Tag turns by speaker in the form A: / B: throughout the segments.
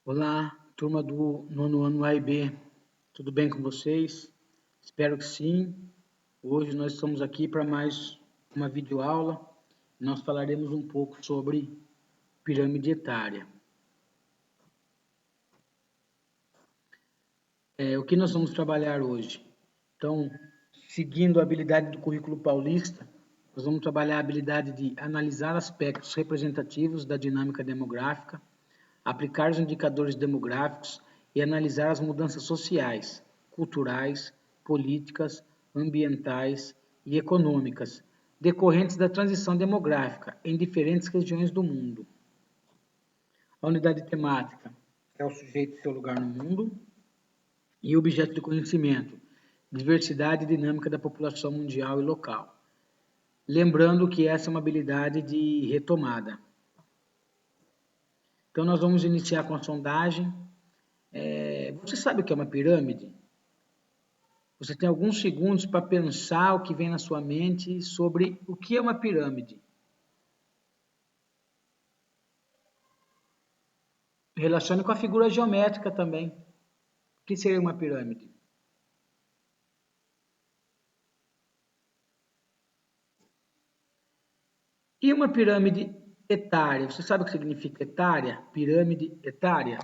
A: Olá, turma do nono ano A e B, tudo bem com vocês? Espero que sim. Hoje nós estamos aqui para mais uma videoaula. Nós falaremos um pouco sobre pirâmide etária. O que nós vamos trabalhar hoje? Então, seguindo a habilidade do currículo paulista, nós vamos trabalhar a habilidade de analisar aspectos representativos da dinâmica demográfica, aplicar os indicadores demográficos e analisar as mudanças sociais, culturais, políticas, ambientais e econômicas decorrentes da transição demográfica em diferentes regiões do mundo. A unidade temática é o sujeito e seu lugar no mundo e o objeto de conhecimento, diversidade e dinâmica da população mundial e local. Lembrando que essa é uma habilidade de retomada. Então, nós vamos iniciar com a sondagem. Você sabe o que é uma pirâmide? Você tem alguns segundos para pensar o que vem na sua mente sobre o que é uma pirâmide. Relacione com a figura geométrica também. O que seria uma pirâmide? E uma pirâmide etária? Você sabe o que significa etária? Pirâmide etária?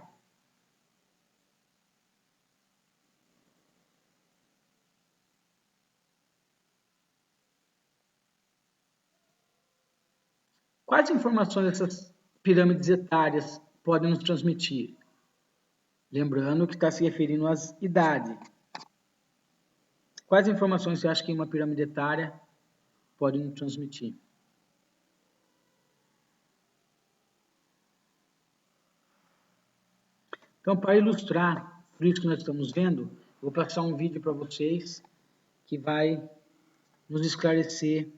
A: Quais informações essas pirâmides etárias podem nos transmitir? Lembrando que está se referindo às idades. Quais informações você acha que uma pirâmide etária pode nos transmitir? Então, para ilustrar tudo isso que nós estamos vendo, vou passar um vídeo para vocês que vai nos esclarecer.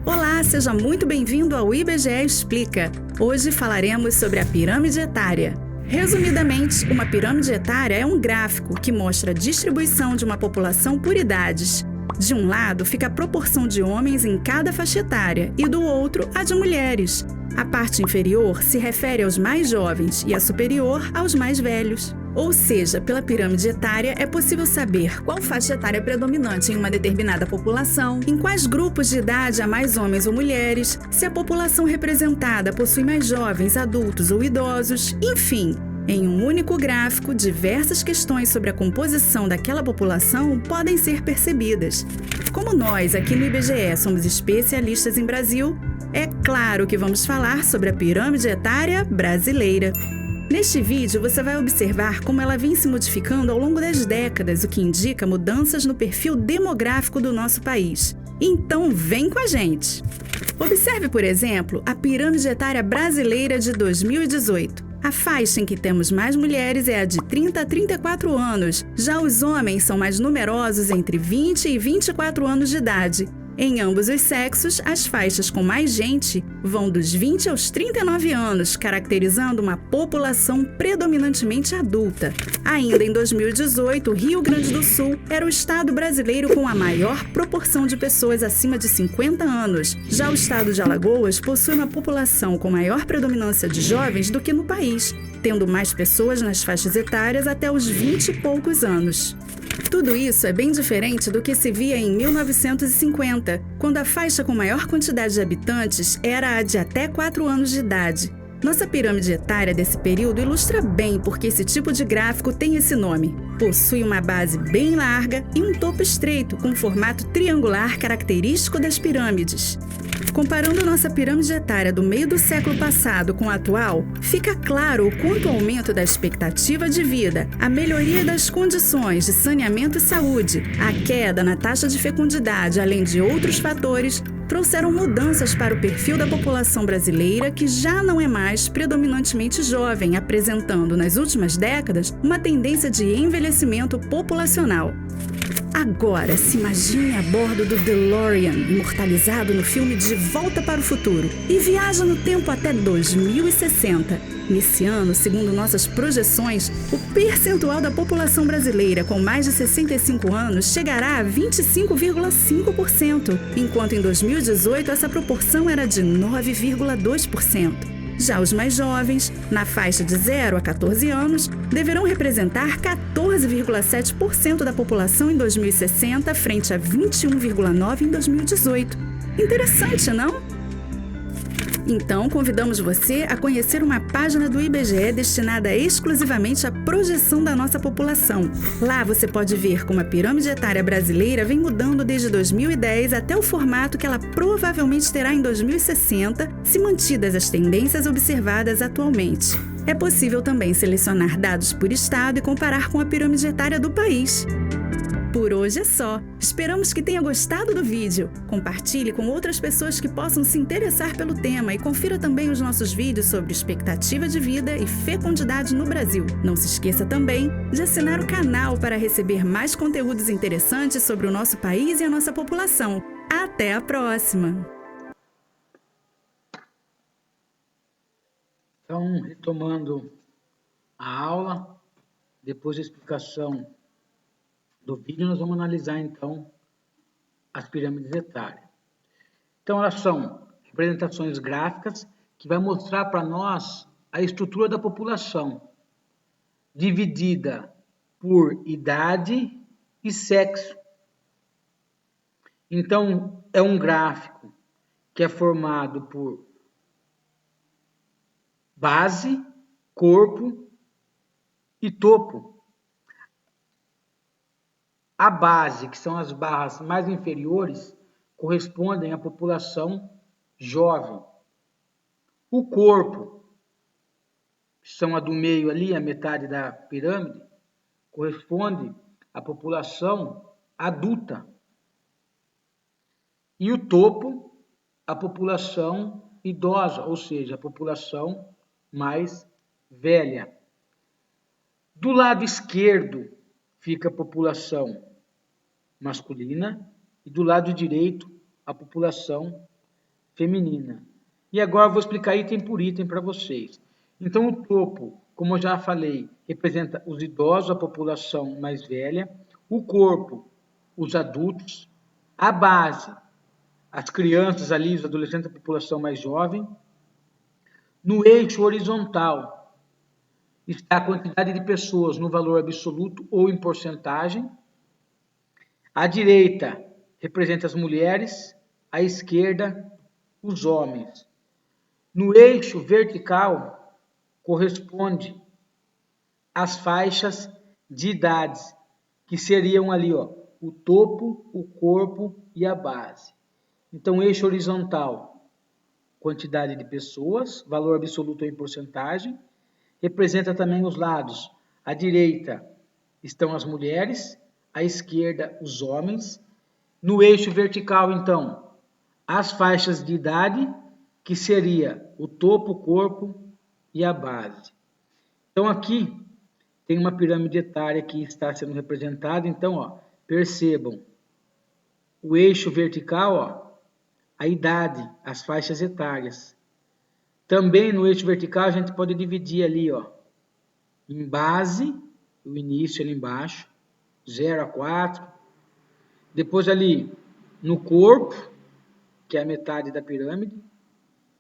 B: Olá, seja muito bem-vindo ao IBGE Explica. Hoje falaremos sobre a pirâmide etária. Resumidamente, uma pirâmide etária é um gráfico que mostra a distribuição de uma população por idades. De um lado fica a proporção de homens em cada faixa etária e do outro a de mulheres. A parte inferior se refere aos mais jovens e a superior aos mais velhos. Ou seja, pela pirâmide etária é possível saber qual faixa etária é predominante em uma determinada população, em quais grupos de idade há mais homens ou mulheres, se a população representada possui mais jovens, adultos ou idosos, enfim. Em um único gráfico, diversas questões sobre a composição daquela população podem ser percebidas. Como nós, aqui no IBGE, somos especialistas em Brasil, é claro que vamos falar sobre a pirâmide etária brasileira. Neste vídeo, você vai observar como ela vem se modificando ao longo das décadas, o que indica mudanças no perfil demográfico do nosso país. Então, vem com a gente! Observe, por exemplo, a pirâmide etária brasileira de 2018. A faixa em que temos mais mulheres é a de 30 a 34 anos. Já os homens são mais numerosos entre 20 e 24 anos de idade. Em ambos os sexos, as faixas com mais gente vão dos 20 aos 39 anos, caracterizando uma população predominantemente adulta. Ainda em 2018, o Rio Grande do Sul era o estado brasileiro com a maior proporção de pessoas acima de 50 anos. Já o estado de Alagoas possui uma população com maior predominância de jovens do que no país, tendo mais pessoas nas faixas etárias até os 20 e poucos anos. Tudo isso é bem diferente do que se via em 1950, quando a faixa com maior quantidade de habitantes era a de até 4 anos de idade. Nossa pirâmide etária desse período ilustra bem porque esse tipo de gráfico tem esse nome. Possui uma base bem larga e um topo estreito, com formato triangular característico das pirâmides. Comparando nossa pirâmide etária do meio do século passado com a atual, fica claro o quanto o aumento da expectativa de vida, a melhoria das condições de saneamento e saúde, a queda na taxa de fecundidade, além de outros fatores, trouxeram mudanças para o perfil da população brasileira, que já não é mais predominantemente jovem, apresentando nas últimas décadas uma tendência de envelhecimento populacional. Agora, se imagine a bordo do DeLorean, imortalizado no filme De Volta para o Futuro, e viaja no tempo até 2060. Nesse ano, segundo nossas projeções, o percentual da população brasileira com mais de 65 anos chegará a 25,5%, enquanto em 2018 essa proporção era de 9,2%. Já os mais jovens, na faixa de 0 a 14 anos, deverão representar 14,7% da população em 2060, frente a 21,9% em 2018. Interessante, não? Então, convidamos você a conhecer uma página do IBGE destinada exclusivamente à projeção da nossa população. Lá você pode ver como a pirâmide etária brasileira vem mudando desde 2010 até o formato que ela provavelmente terá em 2060, se mantidas as tendências observadas atualmente. É possível também selecionar dados por estado e comparar com a pirâmide etária do país. Por hoje é só. Esperamos que tenha gostado do vídeo. Compartilhe com outras pessoas que possam se interessar pelo tema e confira também os nossos vídeos sobre expectativa de vida e fecundidade no Brasil. Não se esqueça também de assinar o canal para receber mais conteúdos interessantes sobre o nosso país e a nossa população. Até a próxima!
A: Então, retomando a aula, depois da explicação do vídeo, nós vamos analisar, então, as pirâmides etárias. Então, elas são representações gráficas que vai mostrar para nós a estrutura da população, dividida por idade e sexo. Então, é um gráfico que é formado por base, corpo e topo. A base, que são as barras mais inferiores, correspondem à população jovem. O corpo, que são a do meio ali, a metade da pirâmide, corresponde à população adulta. E o topo, a população idosa, ou seja, a população mais velha. Do lado esquerdo fica a população masculina e do lado direito a população feminina. E agora eu vou explicar item por item para vocês. Então o topo, como eu já falei, representa os idosos, a população mais velha, o corpo, os adultos, a base, as crianças ali, os adolescentes, a população mais jovem. No eixo horizontal está a quantidade de pessoas no valor absoluto ou em porcentagem. A direita representa as mulheres, a esquerda, os homens. No eixo vertical corresponde às faixas de idades, que seriam ali, ó, o topo, o corpo e a base. Então, eixo horizontal, quantidade de pessoas, valor absoluto ou em porcentagem. Representa também os lados. À direita estão as mulheres, à esquerda os homens. No eixo vertical, então, as faixas de idade, que seria o topo, o corpo e a base. Então aqui tem uma pirâmide etária que está sendo representada. Então, ó, percebam, o eixo vertical, ó, a idade, as faixas etárias. Também no eixo vertical a gente pode dividir ali, ó, em base, o início ali embaixo, 0 a 4. Depois ali no corpo, que é a metade da pirâmide,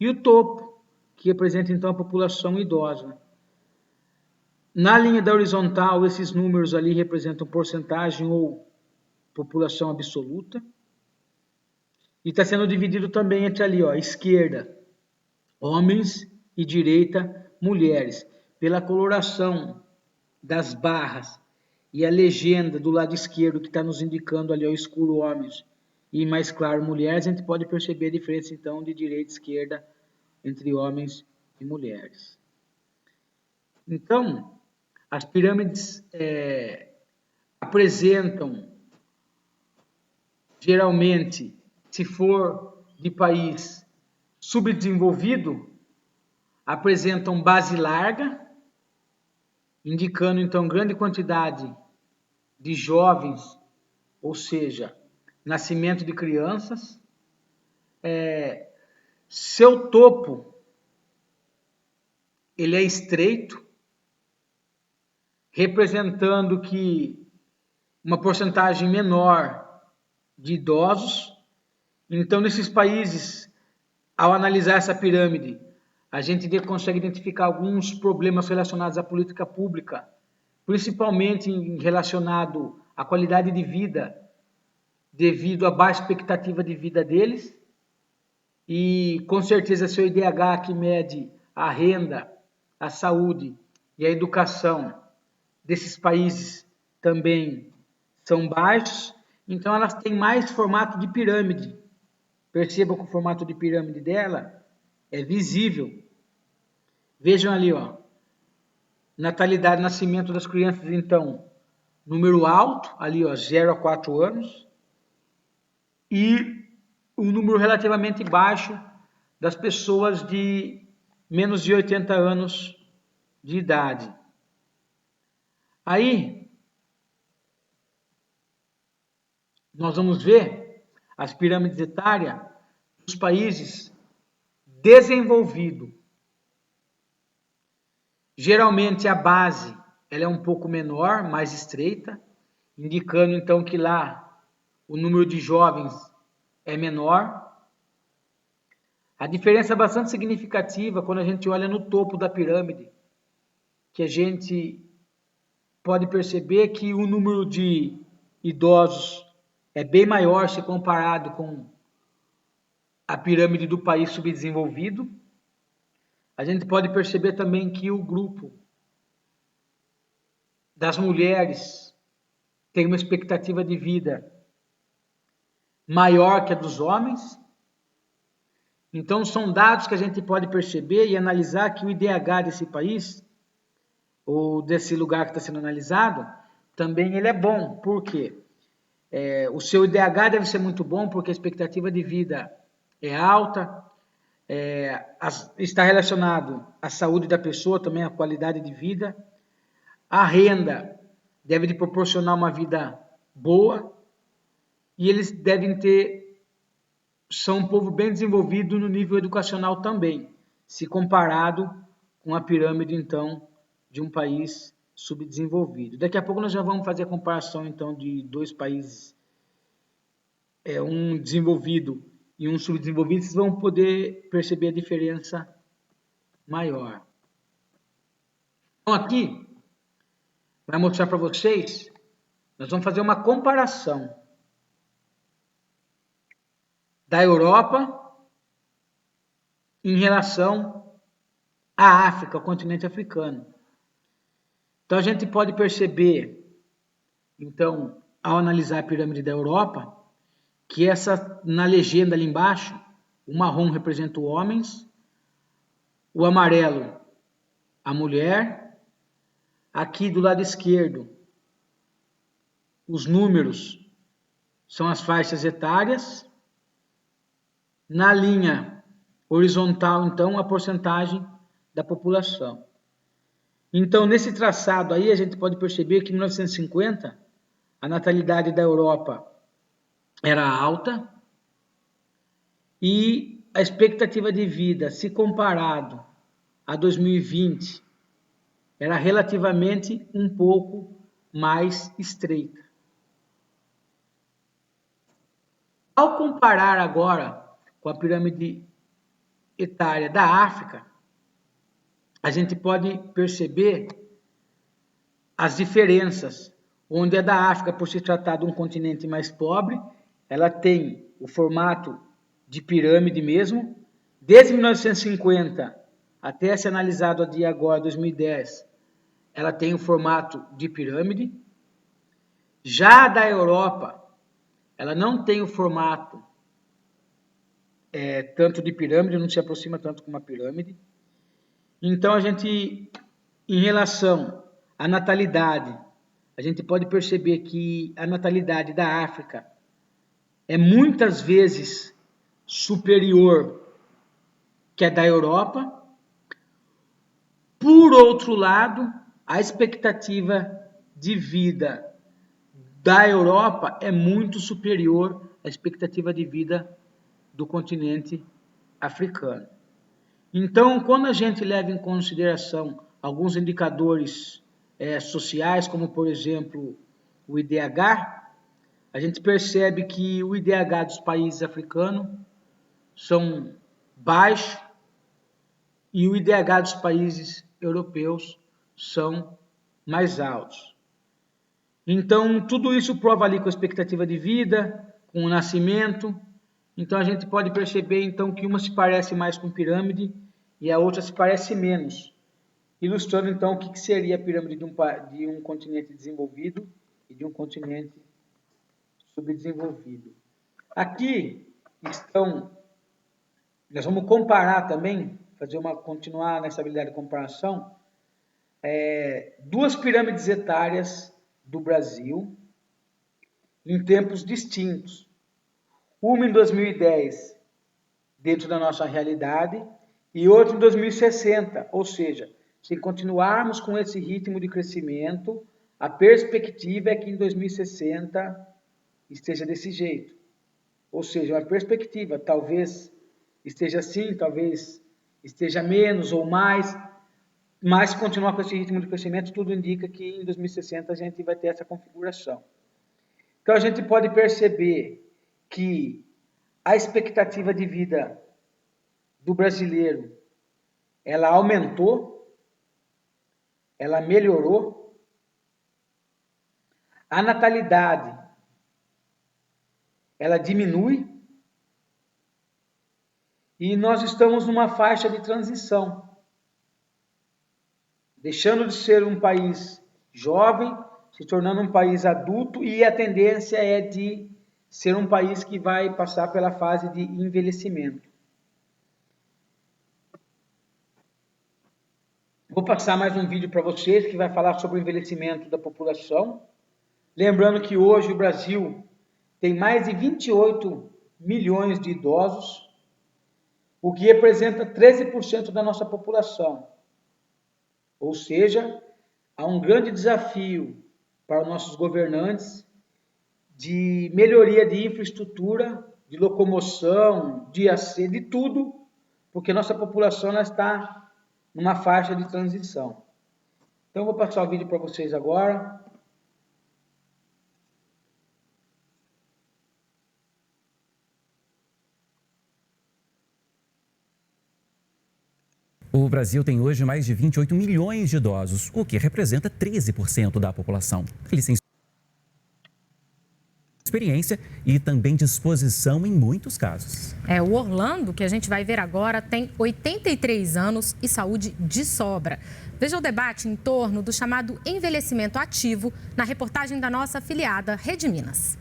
A: e o topo, que representa então a população idosa. Na linha da horizontal, esses números ali representam porcentagem ou população absoluta. E está sendo dividido também entre ali, ó, esquerda, homens, e direita, mulheres, pela coloração das barras e a legenda do lado esquerdo que está nos indicando ali, ó, escuro, homens, e mais claro, mulheres. A gente pode perceber a diferença então de direita e esquerda entre homens e mulheres. Então, as pirâmides apresentam, geralmente, se for de país subdesenvolvido, apresentam base larga, indicando então grande quantidade de jovens ou seja, nascimento de crianças. Seu topo ele é estreito, representando que uma porcentagem menor de idosos. Então, nesses países, ao analisar essa pirâmide, a gente consegue identificar alguns problemas relacionados à política pública, principalmente relacionado à qualidade de vida, devido à baixa expectativa de vida deles. E, com certeza, seu IDH, que mede a renda, a saúde e a educação desses países, também são baixos. Então, elas têm mais formato de pirâmide. Percebam que o formato de pirâmide dela é visível. Vejam ali, ó, natalidade, nascimento das crianças, então, número alto, ali, ó, 0 a 4 anos, e um número relativamente baixo das pessoas de menos de 80 anos de idade. Aí, nós vamos ver as pirâmides etárias dos países desenvolvidos. Geralmente a base ela é um pouco menor, mais estreita, indicando então que lá o número de jovens é menor. A diferença é bastante significativa quando a gente olha no topo da pirâmide, que a gente pode perceber que o número de idosos é bem maior se comparado com a pirâmide do país subdesenvolvido. A gente pode perceber também que o grupo das mulheres tem uma expectativa de vida maior que a dos homens. Então, são dados que a gente pode perceber e analisar que o IDH desse país, ou desse lugar que está sendo analisado, também ele é bom. Por quê? O seu IDH deve ser muito bom porque a expectativa de vida é alta, está relacionado à saúde da pessoa, também à qualidade de vida. A renda deve lhe proporcionar uma vida boa e eles devem são um povo bem desenvolvido no nível educacional também, se comparado com a pirâmide, então, de um país subdesenvolvido. Daqui a pouco nós já vamos fazer a comparação, então, de dois países, um desenvolvido e um subdesenvolvido, vocês vão poder perceber a diferença maior. Então, aqui, vai mostrar para vocês, nós vamos fazer uma comparação da Europa em relação à África, ao continente africano. Então, a gente pode perceber, então, ao analisar a pirâmide da Europa, que na legenda ali embaixo, o marrom representa os homens, o amarelo a mulher, aqui do lado esquerdo, os números são as faixas etárias, na linha horizontal, então, a porcentagem da população. Então, nesse traçado aí, a gente pode perceber que em 1950, a natalidade da Europa era alta e a expectativa de vida, se comparado a 2020, era relativamente um pouco mais estreita. Ao comparar agora com a pirâmide etária da África, a gente pode perceber as diferenças, onde a da África, por se tratar de um continente mais pobre, ela tem o formato de pirâmide mesmo. Desde 1950 até ser analisado a dia agora, 2010, ela tem o formato de pirâmide. Já a da Europa, ela não tem o formato tanto de pirâmide, não se aproxima tanto com uma pirâmide. Então, a gente, em relação à natalidade, a gente pode perceber que a natalidade da África é muitas vezes superior que a da Europa. Por outro lado, a expectativa de vida da Europa é muito superior à expectativa de vida do continente africano. Então, quando a gente leva em consideração alguns indicadores sociais, como por exemplo o IDH, a gente percebe que o IDH dos países africanos são baixos e o IDH dos países europeus são mais altos. Então, tudo isso prova ali com a expectativa de vida, com o nascimento. Então, a gente pode perceber então que uma se parece mais com pirâmide e a outra se parece menos, ilustrando então o que seria a pirâmide de um continente desenvolvido e de um continente subdesenvolvido. Aqui estão, nós vamos comparar também, continuar nessa habilidade de comparação, duas pirâmides etárias do Brasil em tempos distintos. Uma em 2010, dentro da nossa realidade, e outra em 2060, ou seja, se continuarmos com esse ritmo de crescimento, a perspectiva é que em 2060 esteja desse jeito. Ou seja, uma perspectiva, talvez esteja assim, talvez esteja menos ou mais, mas se continuar com esse ritmo de crescimento, tudo indica que em 2060 a gente vai ter essa configuração. Então a gente pode perceber que a expectativa de vida do brasileiro, ela aumentou, ela melhorou, a natalidade, ela diminui, e nós estamos numa faixa de transição, deixando de ser um país jovem, se tornando um país adulto, e a tendência é de ser um país que vai passar pela fase de envelhecimento. Vou passar mais um vídeo para vocês que vai falar sobre o envelhecimento da população. Lembrando que hoje o Brasil tem mais de 28 milhões de idosos, o que representa 13% da nossa população. Ou seja, há um grande desafio para os nossos governantes de melhoria de infraestrutura, de locomoção, de tudo, porque nossa população ela está numa faixa de transição. Então, eu vou passar o vídeo para vocês agora.
C: O Brasil tem hoje mais de 28 milhões de idosos, o que representa 13% da população. Eles têm experiência e também disposição em muitos casos.
D: O Orlando, que a gente vai ver agora, tem 83 anos e saúde de sobra. Veja o debate em torno do chamado envelhecimento ativo na reportagem da nossa afiliada Rede Minas.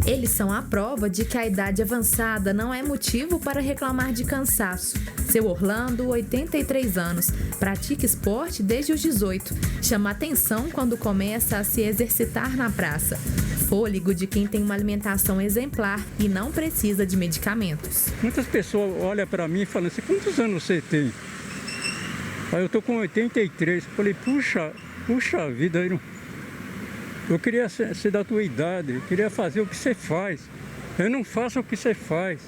E: Eles são a prova de que a idade avançada não é motivo para reclamar de cansaço. Seu Orlando, 83 anos, pratica esporte desde os 18. Chama atenção quando começa a se exercitar na praça. Fôlego de quem tem uma alimentação exemplar e não precisa de medicamentos.
F: Muitas pessoas olham para mim e falam assim, quantos anos você tem? Aí eu tô com 83. Falei, puxa vida, eu queria ser da tua idade, eu queria fazer o que você faz. Eu não faço o que você faz.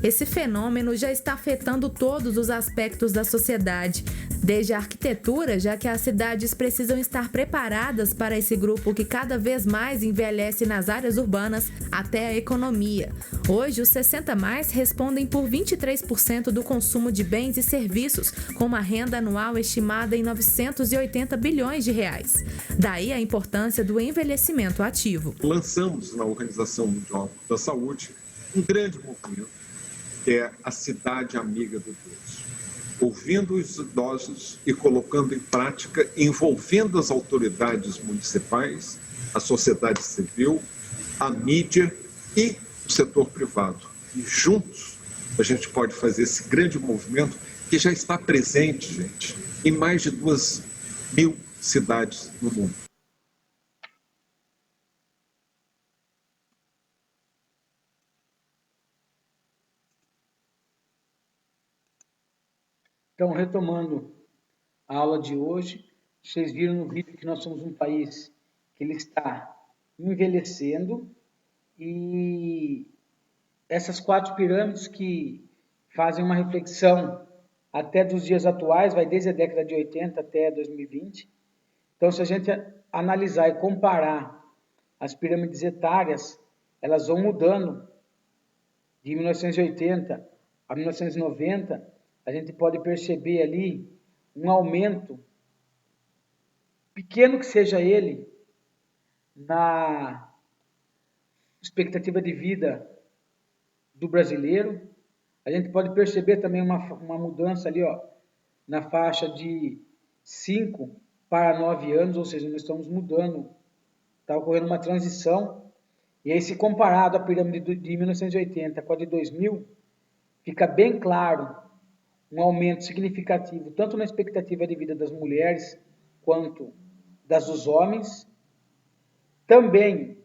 E: Esse fenômeno já está afetando todos os aspectos da sociedade, desde a arquitetura, já que as cidades precisam estar preparadas para esse grupo que cada vez mais envelhece nas áreas urbanas, até a economia. Hoje, os 60 mais respondem por 23% do consumo de bens e serviços, com uma renda anual estimada em 980 bilhões de reais. Daí a importância do envelhecimento ativo.
G: Lançamos na Organização Mundial da Saúde um grande movimento, que é a cidade amiga do idoso. Ouvindo os idosos e colocando em prática, envolvendo as autoridades municipais, a sociedade civil, a mídia e o setor privado. E juntos a gente pode fazer esse grande movimento que já está presente, gente, em mais de 2.000 cidades no mundo.
A: Então, retomando a aula de hoje, vocês viram no vídeo que nós somos um país que ele está envelhecendo, e essas 4 pirâmides que fazem uma reflexão até dos dias atuais, vai desde a década de 80 até 2020. Então, se a gente analisar e comparar as pirâmides etárias, elas vão mudando de 1980 a 1990, a gente pode perceber ali um aumento, pequeno que seja ele, na expectativa de vida do brasileiro. A gente pode perceber também uma mudança ali, ó, na faixa de 5 para 9 anos, ou seja, nós estamos mudando, está ocorrendo uma transição. E aí, se comparado a pirâmide de 1980 com a de 2000, fica bem claro um aumento significativo, tanto na expectativa de vida das mulheres, quanto das dos homens. Também,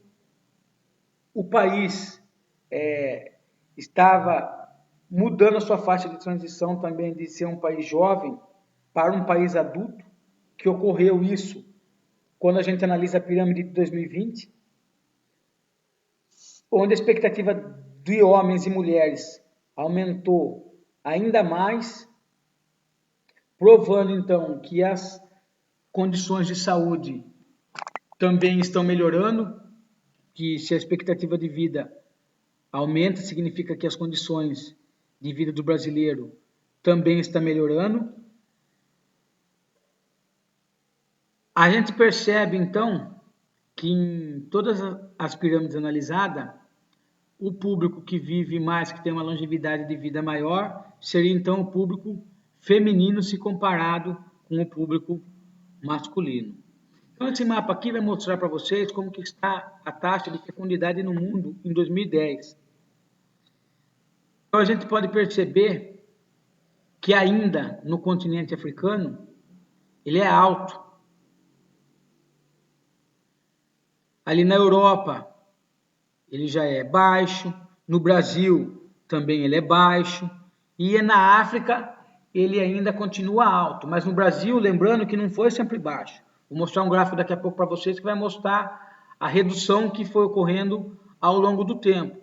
A: o país estava mudando a sua faixa de transição também de ser um país jovem para um país adulto, que ocorreu isso quando a gente analisa a pirâmide de 2020, onde a expectativa de homens e mulheres aumentou ainda mais, provando então que as condições de saúde também estão melhorando, que se a expectativa de vida aumenta, significa que as condições de vida do brasileiro também está melhorando. A gente percebe, então, que em todas as pirâmides analisadas, o público que vive mais, que tem uma longevidade de vida maior, seria, então, o público feminino se comparado com o público masculino. Então, esse mapa aqui vai mostrar para vocês como que está a taxa de fecundidade no mundo em 2010. Então, a gente pode perceber que ainda no continente africano, ele é alto. Ali na Europa, ele já é baixo. No Brasil, também ele é baixo. E na África, ele ainda continua alto. Mas no Brasil, lembrando que não foi sempre baixo. Vou mostrar um gráfico daqui a pouco para vocês que vai mostrar a redução que foi ocorrendo ao longo do tempo.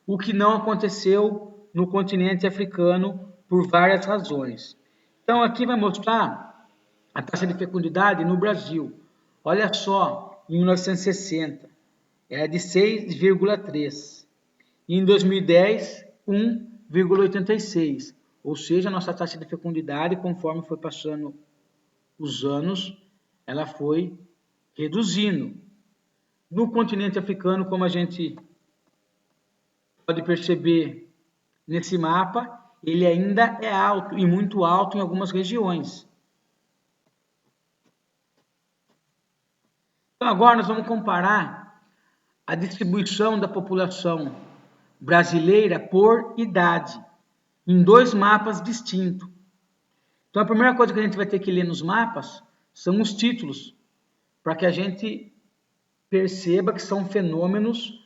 A: O que não aconteceu no continente africano por várias razões. Então, aqui vai mostrar a taxa de fecundidade no Brasil. Olha só, em 1960, era de 6,3. E em 2010, 1,86. Ou seja, a nossa taxa de fecundidade, conforme foi passando os anos, ela foi reduzindo. No continente africano, como a gente pode perceber nesse mapa, ele ainda é alto, e muito alto em algumas regiões. Então, agora nós vamos comparar a distribuição da população brasileira por idade, em 2 mapas distintos. Então, a primeira coisa que a gente vai ter que ler nos mapas são os títulos, para que a gente perceba que são fenômenos,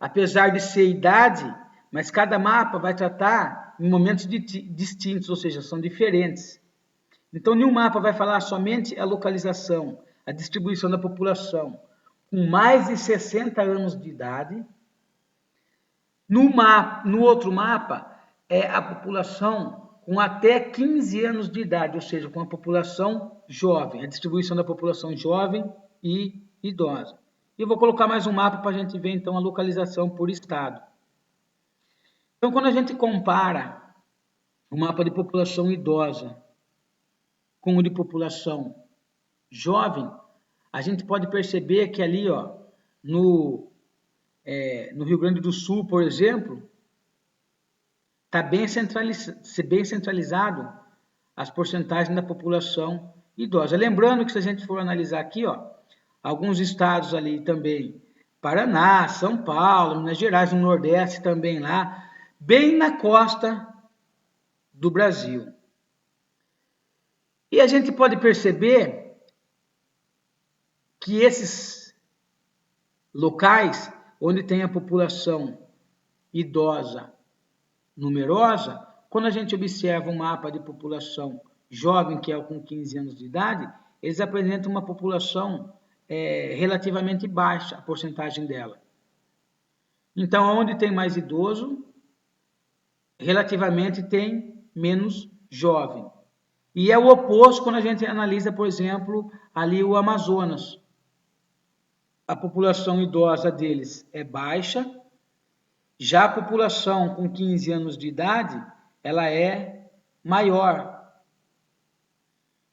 A: apesar de ser idade, mas cada mapa vai tratar em momentos distintos, ou seja, são diferentes. Então, nenhum mapa vai falar somente a localização, a distribuição da população com mais de 60 anos de idade. No outro mapa, é a população com até 15 anos de idade, ou seja, com a população jovem, a distribuição da população jovem e idosa. E eu vou colocar mais um mapa para a gente ver, então, a localização por estado. Então, quando a gente compara o mapa de população idosa com o de população jovem, a gente pode perceber que ali, ó, no Rio Grande do Sul, por exemplo, está bem centralizado as porcentagens da população idosa. Lembrando que, se a gente for analisar aqui, ó, alguns estados ali também, Paraná, São Paulo, Minas Gerais, no Nordeste também lá, bem na costa do Brasil. E a gente pode perceber que esses locais onde tem a população idosa numerosa, quando a gente observa um mapa de população jovem, que é com 15 anos de idade, eles apresentam uma população relativamente baixa a porcentagem dela. Então, onde tem mais idoso, relativamente tem menos jovem. E é o oposto quando a gente analisa, por exemplo, ali o Amazonas. A população idosa deles é baixa, já a população com 15 anos de idade, ela é maior.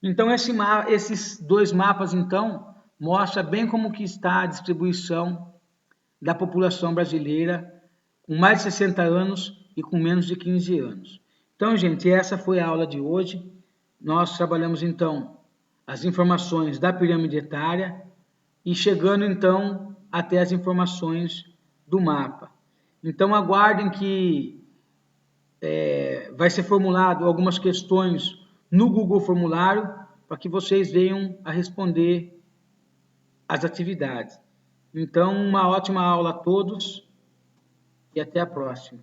A: Então, esses dois mapas, então, mostram bem como que está a distribuição da população brasileira com mais de 60 anos e com menos de 15 anos. Então, gente, essa foi a aula de hoje. Nós trabalhamos, então, as informações da pirâmide etária e chegando, então, até as informações do mapa. Então, aguardem que vai ser formulado algumas questões no Google Formulário para que vocês venham a responder as atividades. Então, uma ótima aula a todos e até a próxima.